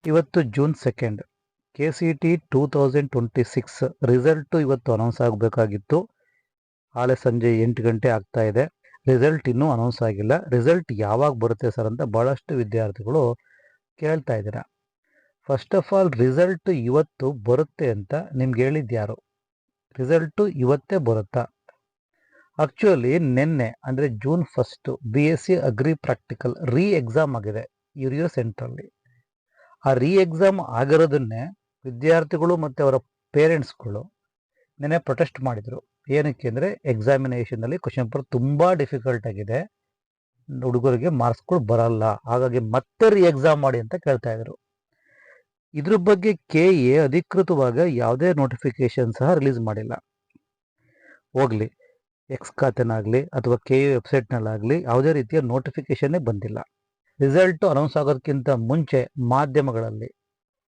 ಇವತ್ತು June 2 KCET 2026 result ಇವತ್ತು announce ಆಗಬೇಕಾಗಿತ್ತು. ನಾಳೆ ಸಂಜೆ 8 ಗಂಟೆ ಆಗ್ತಾ ಇದೆ. ರಿಸಲ್ಟ್ ಇನ್ನೂ ಅನೌನ್ಸ್ ಆಗಿಲ್ಲ. ರಿಸಲ್ಟ್ ಯಾವಾಗ ಬರುತ್ತೆ ಸರ್ ಅಂತ ಭಾಳಷ್ಟು ವಿದ್ಯಾರ್ಥಿಗಳು ಕೇಳ್ತಾ ಇದ್ದೀರಾ. ಫಸ್ಟ್ ಆಫ್ ಆಲ್ ರಿಸಲ್ಟ್ ಇವತ್ತು ಬರುತ್ತೆ ಅಂತ ನಿಮ್ಗೆ ಹೇಳಿದ್ದು ಯಾರು? ರಿಸಲ್ಟು ಇವತ್ತೇ ಬರುತ್ತಾ? ಆಕ್ಚುಲಿ ನಿನ್ನೆ ಅಂದರೆ June 1 BSc agri practical exam ಆಗಿದೆ ಯುರಿಯೋ ಸೆಂಟ್ರಲ್ಲಿ. ಆ ಎಕ್ಸಾಮ್ ಆಗಿರೋದನ್ನೇ ವಿದ್ಯಾರ್ಥಿಗಳು ಮತ್ತು ಅವರ ಪೇರೆಂಟ್ಸ್ಗಳು ನೆನ್ನೆ ಪ್ರೊಟೆಸ್ಟ್ ಮಾಡಿದರು. ಏನಕ್ಕೆ ಅಂದರೆ ಎಕ್ಸಾಮಿನೇಷನಲ್ಲಿ ಕ್ವಶನ್ ಪೇಪರ್ ತುಂಬ ಡಿಫಿಕಲ್ಟ್ ಆಗಿದೆ, ಹುಡುಗರಿಗೆ ಮಾರ್ಕ್ಸ್ಗಳು ಬರಲ್ಲ, ಹಾಗಾಗಿ ಮತ್ತೆ ಎಕ್ಸಾಮ್ ಮಾಡಿ ಅಂತ ಕೇಳ್ತಾ ಇದ್ರು. ಇದ್ರ ಬಗ್ಗೆ KE ಅಧಿಕೃತವಾಗಿ ಯಾವುದೇ ನೋಟಿಫಿಕೇಶನ್ ಸಹ ರಿಲೀಸ್ ಮಾಡಿಲ್ಲ. ಹೋಗ್ಲಿ, ಎಕ್ಸ್ ಖಾತೆನಾಗಲಿ ಅಥವಾ KE ವೆಬ್ಸೈಟ್ನಲ್ಲಾಗಲಿ ಯಾವುದೇ ರೀತಿಯ ನೋಟಿಫಿಕೇಶನ್ನೇ ಬಂದಿಲ್ಲ. ರಿಸಲ್ಟು ಅನೌನ್ಸ್ ಆಗೋದಕ್ಕಿಂತ ಮುಂಚೆ ಮಾಧ್ಯಮಗಳಲ್ಲಿ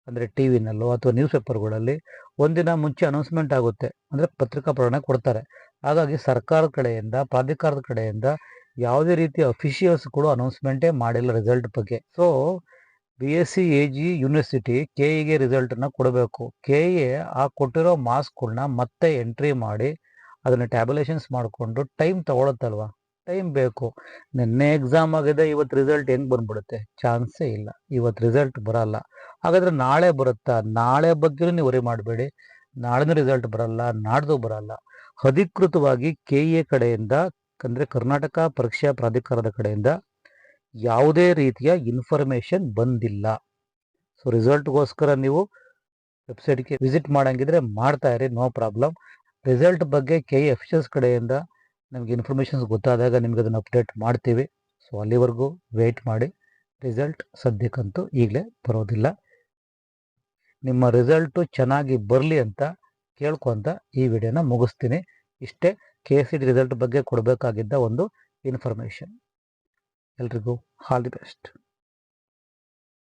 ಅಂದರೆ TVನಲ್ಲೋ ಅಥವಾ ನ್ಯೂಸ್ ಪೇಪರ್ಗಳಲ್ಲಿ ಒಂದಿನ ಮುಂಚೆ ಅನೌನ್ಸ್ಮೆಂಟ್ ಆಗುತ್ತೆ, ಅಂದರೆ ಪತ್ರಿಕಾ ಪ್ರಕಟಣೆ ಕೊಡ್ತಾರೆ. ಹಾಗಾಗಿ ಸರ್ಕಾರದ ಕಡೆಯಿಂದ, ಪ್ರಾಧಿಕಾರದ ಕಡೆಯಿಂದ ಯಾವುದೇ ರೀತಿಯ ಅಫಿಷಿಯಲ್ಸ್ಗಳು ಅನೌನ್ಸ್ಮೆಂಟೇ ಮಾಡಿಲ್ಲ ರಿಸಲ್ಟ್ ಬಗ್ಗೆ. ಸೊ BSc AG ಯೂನಿವರ್ಸಿಟಿ KEಗೆ ರಿಸಲ್ಟನ್ನು ಕೊಡಬೇಕು. KE ಆ ಕೊಟ್ಟಿರೋ ಮಾರ್ಕ್ಸ್ಗಳನ್ನ ಮತ್ತೆ ಎಂಟ್ರಿ ಮಾಡಿ ಅದನ್ನು ಟ್ಯಾಬ್ಯುಲೇಷನ್ಸ್ ಮಾಡಿಕೊಂಡು ಟೈಮ್ ತಗೊಳುತ್ತಲ್ವ, ಟೈಮ್ ಬೇಕು. ನಿನ್ನೆ ಎಕ್ಸಾಮ್ ಆಗಿದೆ, ಇವತ್ತು ರಿಸಲ್ಟ್ ಹೆಂಗೆ ಬಂದ್ಬಿಡುತ್ತೆ? ಚಾನ್ಸೇ ಇಲ್ಲ. ಇವತ್ತು ರಿಸಲ್ಟ್ ಬರಲ್ಲ. ಹಾಗಾದರೆ ನಾಳೆ ಬರುತ್ತಾ? ನಾಳೆ ಬಗ್ಗೆಯೂ ನೀವು ವರಿ ಮಾಡಬೇಡಿ. ನಾಳೆನೂ ರಿಸಲ್ಟ್ ಬರಲ್ಲ, ನಾಡ್ದು ಬರಲ್ಲ. ಅಧಿಕೃತವಾಗಿ KE ಕಡೆಯಿಂದ ಅಂದರೆ ಕರ್ನಾಟಕ ಪರೀಕ್ಷಾ ಪ್ರಾಧಿಕಾರದ ಕಡೆಯಿಂದ ಯಾವುದೇ ರೀತಿಯ ಇನ್ಫಾರ್ಮೇಷನ್ ಬಂದಿಲ್ಲ. ಸೊ ರಿಸಲ್ಟ್ಗೋಸ್ಕರ ನೀವು ವೆಬ್ಸೈಟ್ಗೆ ವಿಸಿಟ್ ಮಾಡೋಂಗಿದ್ರೆ ಮಾಡ್ತಾ ಇರಿ, ನೋ ಪ್ರಾಬ್ಲಮ್. ರಿಸಲ್ಟ್ ಬಗ್ಗೆ KE ಅಫಿಷಿಯಲ್ಸ್ ಕಡೆಯಿಂದ ನಮಗೆ ಇನ್ಫಾರ್ಮೇಷನ್ಸ್ ಗೊತ್ತಾದಾಗ ನಿಮ್ಗೆ ಅದನ್ನು ಅಪ್ಡೇಟ್ ಮಾಡ್ತೀವಿ. ಸೊ ಅಲ್ಲಿವರೆಗೂ ವೆಯ್ಟ್ ಮಾಡಿ. ರಿಸಲ್ಟ್ ಸದ್ಯಕ್ಕಂತೂ ಈಗಲೇ ಬರೋದಿಲ್ಲ. ನಿಮ್ಮ ರಿಸಲ್ಟು ಚೆನ್ನಾಗಿ ಬರಲಿ ಅಂತ ಕೇಳ್ಕೊತ ಈ ವಿಡಿಯೋನ ಮುಗಿಸ್ತೀನಿ. ಇಷ್ಟೇ KCET ರಿಸಲ್ಟ್ ಬಗ್ಗೆ ಕೊಡಬೇಕಾಗಿದ್ದ ಒಂದು ಇನ್ಫಾರ್ಮೇಷನ್. ಎಲ್ರಿಗೂ ಆಲ್ ದಿ ಬೆಸ್ಟ್.